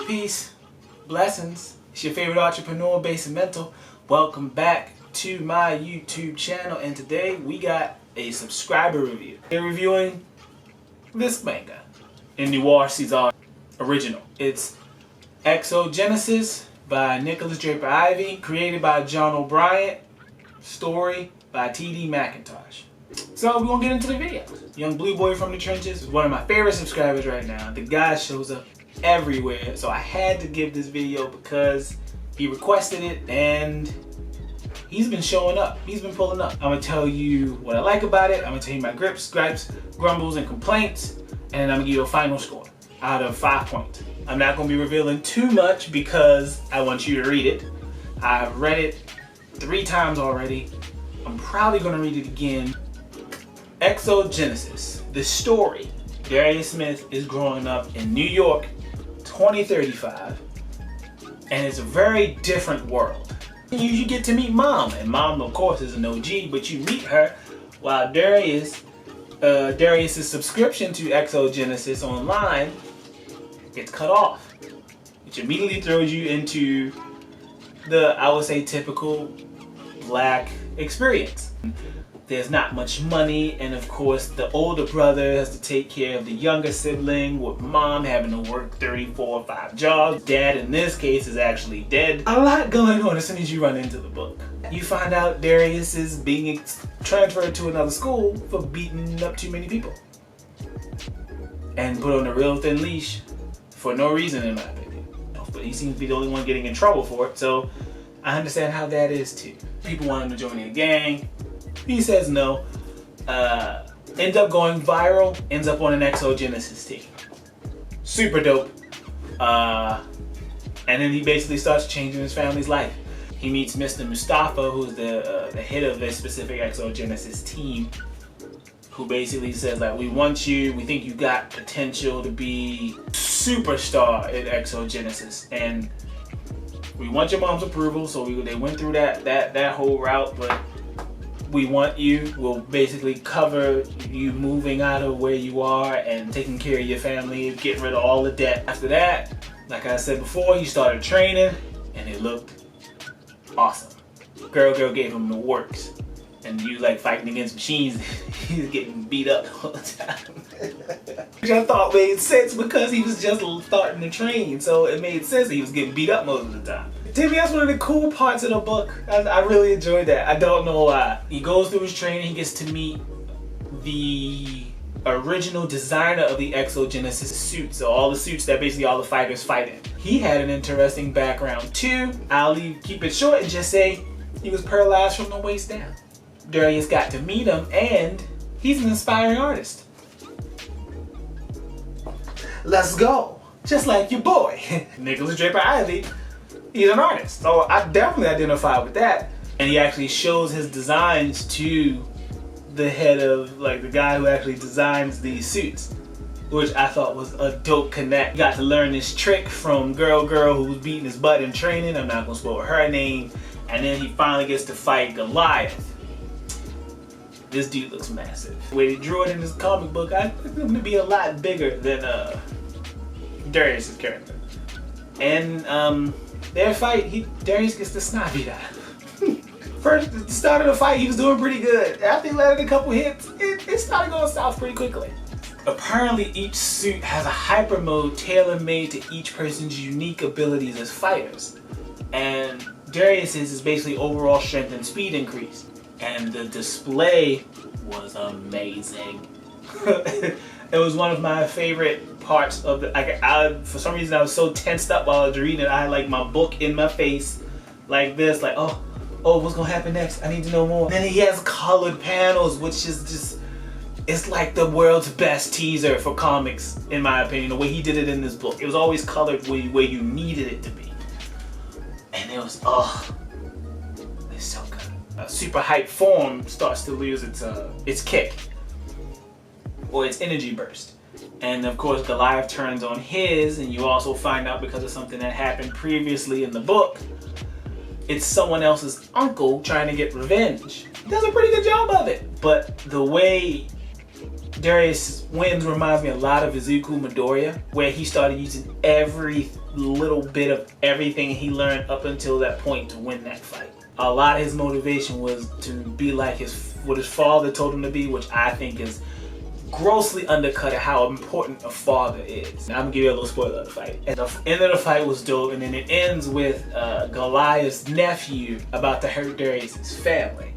Peace, blessings. It's your favorite entrepreneur, BasiMental. Welcome back to my YouTube channel, and today we got a subscriber review. We're reviewing this manga in Noir season original. It's XOGenasys by Nikolas Draper-Ivey, created by Bryant, story by t.d.mcintosh. So we're gonna get into the video. Young blue boy from the trenches is one of my favorite subscribers right now. The guy shows up everywhere, so I had to give this video because he requested it and he's been showing up. He's been pulling up. I'm gonna tell you what I like about it. I'm gonna tell you my grips, gripes, grumbles, and complaints, and I'm gonna give you a final score out of 5 points. I'm not gonna be revealing too much because I want you to read it. I've read it 3 times already. I'm probably gonna read it again. XOGenasys, the story. Darius Smith is growing up in New York, 2035, and it's a very different world. You get to meet Mom, and Mom, of course, is an OG, but you meet her while Darius's subscription to XOGenasys online gets cut off, which immediately throws you into the, I would say, typical black experience. There's not much money, and of course the older brother has to take care of the younger sibling, with Mom having to work 34 or 5 jobs. Dad in this case is actually dead. A lot going on as soon as you run into the book. You find out Darius is being transferred to another school for beating up too many people and put on a real thin leash for no reason, in my opinion. But he seems to be the only one getting in trouble for it, so I understand how that is too. People want him to join a gang. He says no, ends up going viral, ends up on an XOGenasys team. Super dope. And then he basically starts changing his family's life. He meets Mr. Mustafa, who's the head of this specific XOGenasys team, who basically says, like, we want you, we think you got potential to be superstar in XOGenasys, and we want your mom's approval. So they went through that whole route, but we want you. We'll basically cover you moving out of where you are and taking care of your family, getting rid of all the debt. After that, like I said before, he started training and it looked awesome. Girl gave him the works, and you like fighting against machines. He's getting beat up all the time. Which I thought made sense because he was just starting to train, so it made sense that he was getting beat up most of the time. To me, that's one of the cool parts of the book. I really enjoyed that. I don't know why. He goes through his training, he gets to meet the original designer of the XOGenasys suits, so all the suits that basically all the fighters fight in. He had an interesting background too. I'll keep it short and just say he was paralyzed from the waist down. Darius got to meet him, and he's an inspiring artist. Let's go. Just like your boy, Nikolas Draper-Ivey. He's an artist, so I definitely identify with that. And he actually shows his designs to the head of, like, the guy who actually designs these suits, which I thought was a dope connect. Got to learn this trick from girl who was beating his butt in training. I'm not gonna spoil her name. And then he finally gets to fight Goliath. This dude looks massive. The way they drew it in this comic book, I expect him to be a lot bigger than Darius's character. And their fight, Darius gets the snot beat out. First, at the start of the fight, he was doing pretty good. After he landed a couple hits, it started going south pretty quickly. Apparently, each suit has a hyper mode tailor-made to each person's unique abilities as fighters. And Darius's is basically overall strength and speed increase. And the display was amazing. It was one of my favorite parts of the. For some reason, I was so tensed up while I was reading it. I had like my book in my face, like this, like oh, what's gonna happen next? I need to know more. And then he has colored panels, which is just, it's like the world's best teaser for comics, in my opinion. The way he did it in this book, it was always colored where you needed it to be, and it was it's so good. A super hype form starts to lose its kick, or its energy burst. And of course Goliath turns on his, and you also find out, because of something that happened previously in the book, it's someone else's uncle trying to get revenge. He does a pretty good job of it. But the way Darius Wins reminds me a lot of Izuku Midoriya, where he started using every little bit of everything he learned up until that point to win that fight. A lot of his motivation was to be like what his father told him to be, which I think is grossly undercut at how important a father is. Now, I'm gonna give you a little spoiler of the fight. And the end of the fight was dope, and then it ends with Goliath's nephew about to hurt Darius' family.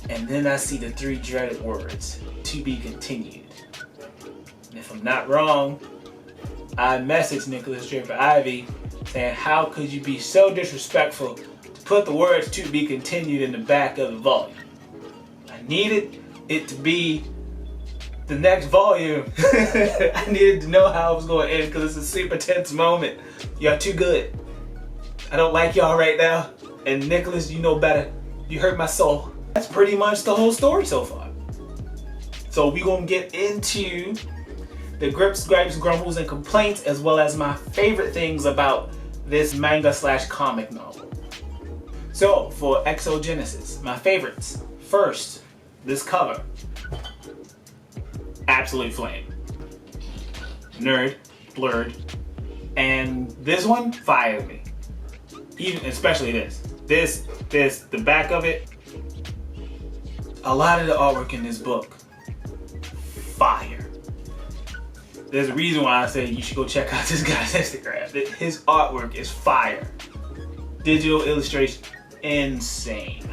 And then I see the 3 dreaded words, "to be continued." And if I'm not wrong, I messaged Nikolas Draper-Ivey saying, how could you be so disrespectful to put the words "to be continued" in the back of the volume? I needed it to be the next volume. I needed to know how it was going to end because it's a super tense moment. Y'all too good. I don't like y'all right now. And Nikolas, you know better. You hurt my soul. That's pretty much the whole story so far. So we gonna get into the grips, gripes, grumbles, and complaints, as well as my favorite things about this manga / comic novel. So for XOGenasys, my favorites. First, this cover. Absolute flame. Nerd, blurred. And this one fired me. Even especially this. The back of it. A lot of the artwork in this book, fire. There's a reason why I say you should go check out this guy's Instagram. His artwork is fire. Digital illustration, insane.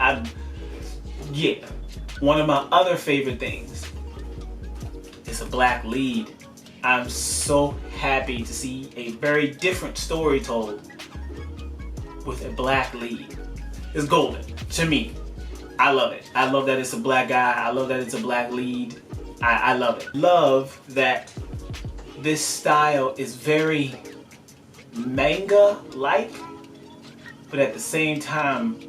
Yeah. One of my other favorite things is a black lead. I'm so happy to see a very different story told with a black lead. It's golden to me. I love it. I love that it's a black guy. I love that it's a black lead. I love it. Love that this style is very manga-like, but at the same time,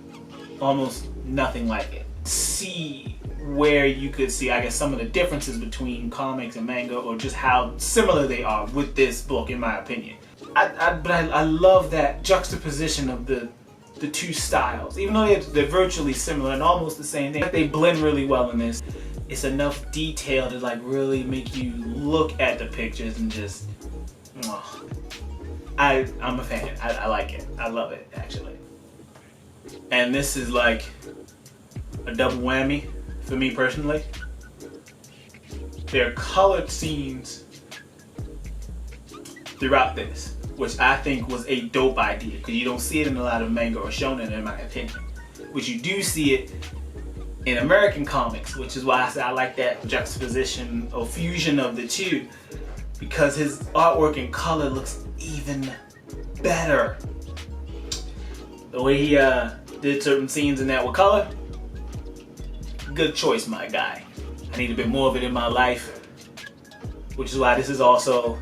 almost nothing like it. See where you could see, I guess, some of the differences between comics and manga, or just how similar they are with this book, in my opinion. But I love that juxtaposition of the two styles, even though they're virtually similar and almost the same thing. They blend really well in this. It's enough detail to like really make you look at the pictures and just, I'm a fan. I like it. I love it, actually. And this is like a double whammy for me personally. There are colored scenes throughout this, which I think was a dope idea, because you don't see it in a lot of manga or shonen, in my opinion. Which you do see it in American comics, which is why I say I like that juxtaposition or fusion of the two, because his artwork in color looks even better. The way he did certain scenes in that with color, good choice, my guy. I need a bit more of it in my life, which is why this is also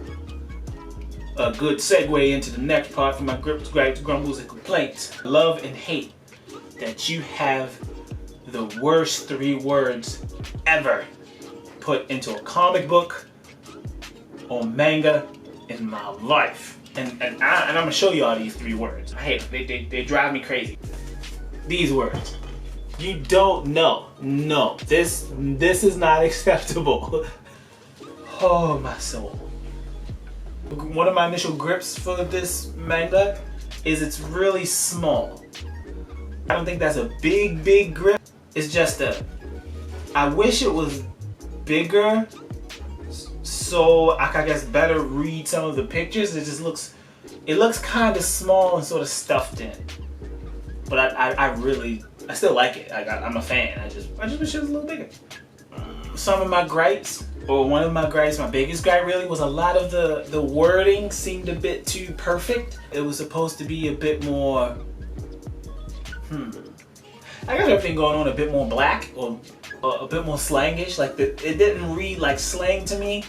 a good segue into the next part for my grips, gripes, grumbles, and complaints. Love and hate that you have the worst 3 words ever put into a comic book or manga in my life. And I'm gonna show you all these 3 words. I hate them. They drive me crazy. These words. You don't know. No. This is not acceptable. Oh, my soul. One of my initial grips for this manga is it's really small. I don't think that's a big grip. It's just I wish it was bigger so I guess better read some of the pictures. It looks kind of small and sort of stuffed in. But I still like it. I'm a fan. I just wish it was a little bigger. Some of my gripes, or one of my gripes, my biggest gripe really, was a lot of the wording seemed a bit too perfect. It was supposed to be a bit more, I got everything going on a bit more black, or a bit more slangish. Like it didn't read like slang to me,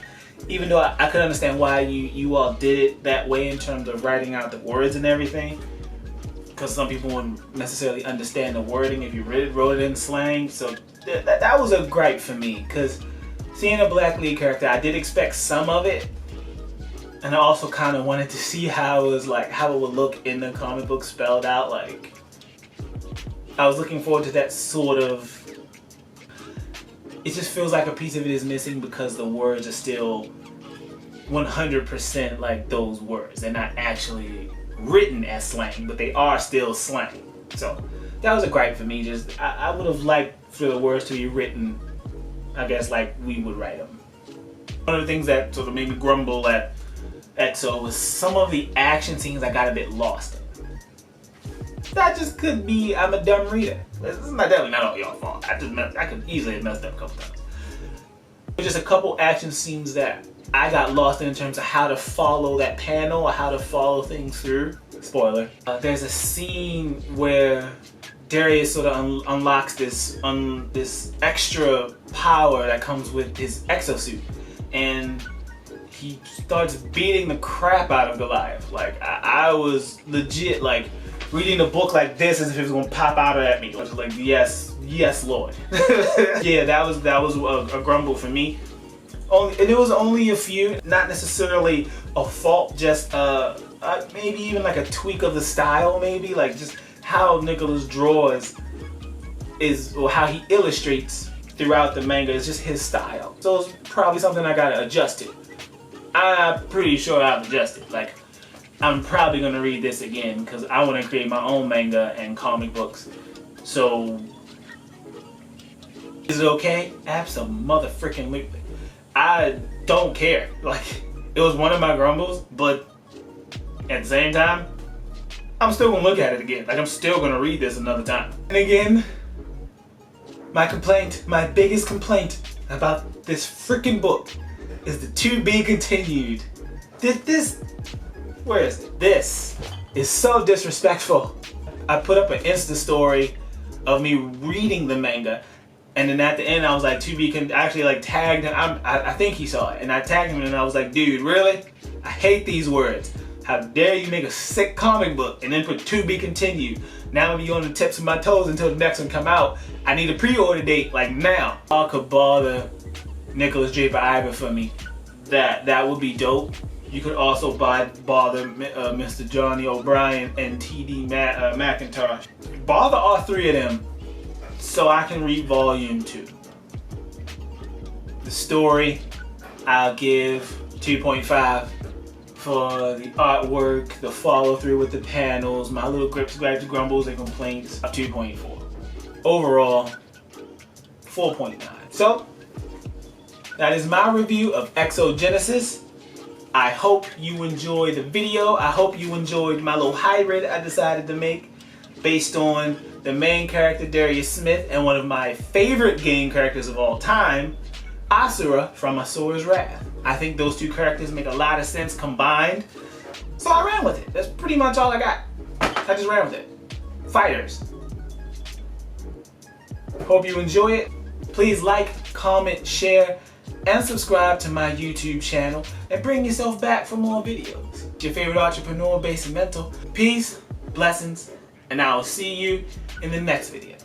even though I could understand why you all did it that way in terms of writing out the words and everything. Because some people wouldn't necessarily understand the wording if you wrote it in slang. So that was a gripe for me, because seeing a black lead character, I did expect some of it, and I also kind of wanted to see how it would look in the comic book spelled out. Like, I was looking forward to that sort of it just feels like a piece of it is missing because the words are still 100% like those words. They're not actually written as slang, but they are still slang. So that was a gripe for me. Just I would have liked for the words to be written, I guess, like we would write them. One of the things that sort of made me grumble at XO was some of the action scenes I got a bit lost in. That just could be I'm a dumb reader. This is definitely not all y'all's fault. I could easily have messed up a couple times. There's just a couple action scenes that I got lost in terms of how to follow that panel or how to follow things through. Spoiler. There's a scene where Darius sort of unlocks this extra power that comes with his exosuit, and he starts beating the crap out of Goliath. Like I was legit like reading the book like this as if it was gonna pop out at me. I was like, yes, Lord. Yeah, that was a grumble for me. And it was only a few, not necessarily a fault, just maybe even like a tweak of the style, maybe like just how Nikolas draws or how he illustrates throughout the manga is just his style. So it's probably something I gotta adjust to. I'm pretty sure I've adjusted. Like, I'm probably gonna read this again because I want to create my own manga and comic books. So, is it okay? Abso-mother-freaking-lutely. I don't care. Like, it was one of my grumbles, but at the same time, I'm still gonna look at it again. Like, I'm still gonna read this another time. And again, my biggest complaint about this freaking book is the to be continued. Where is it? This is so disrespectful. I put up an Insta story of me reading the manga, and then at the end I was like, to be actually like tagged him. I think he saw it, and I tagged him, and I was like, dude, really? I hate these words. How dare you make a sick comic book and then put to be continued? Now I'm on the tips of my toes until the next one come out. I need a pre-order date like now. Y'all could bother Nikolas Draper-Ivey for me. That would be dope. You could also bother Mr. Johnny O'Brien and t.d.mcintosh. Bother all three of them so I can read volume 2. The story, I'll give 2.5. For the artwork, the follow through with the panels, my little grips, grumbles, and complaints, 2.4. Overall, 4.9. So, that is my review of XOGenasys. I hope you enjoyed the video. I hope you enjoyed my little hybrid I decided to make based on the main character Darius Smith and one of my favorite game characters of all time, Asura from Asura's Wrath. I think those two characters make a lot of sense combined, so I ran with it. That's pretty much all I got. I just ran with it. Fighters. Hope you enjoy it. Please like, comment, share, and subscribe to my YouTube channel, and bring yourself back for more videos. It's your favorite entrepreneur, BasiMental. Peace, blessings, and I will see you in the next video.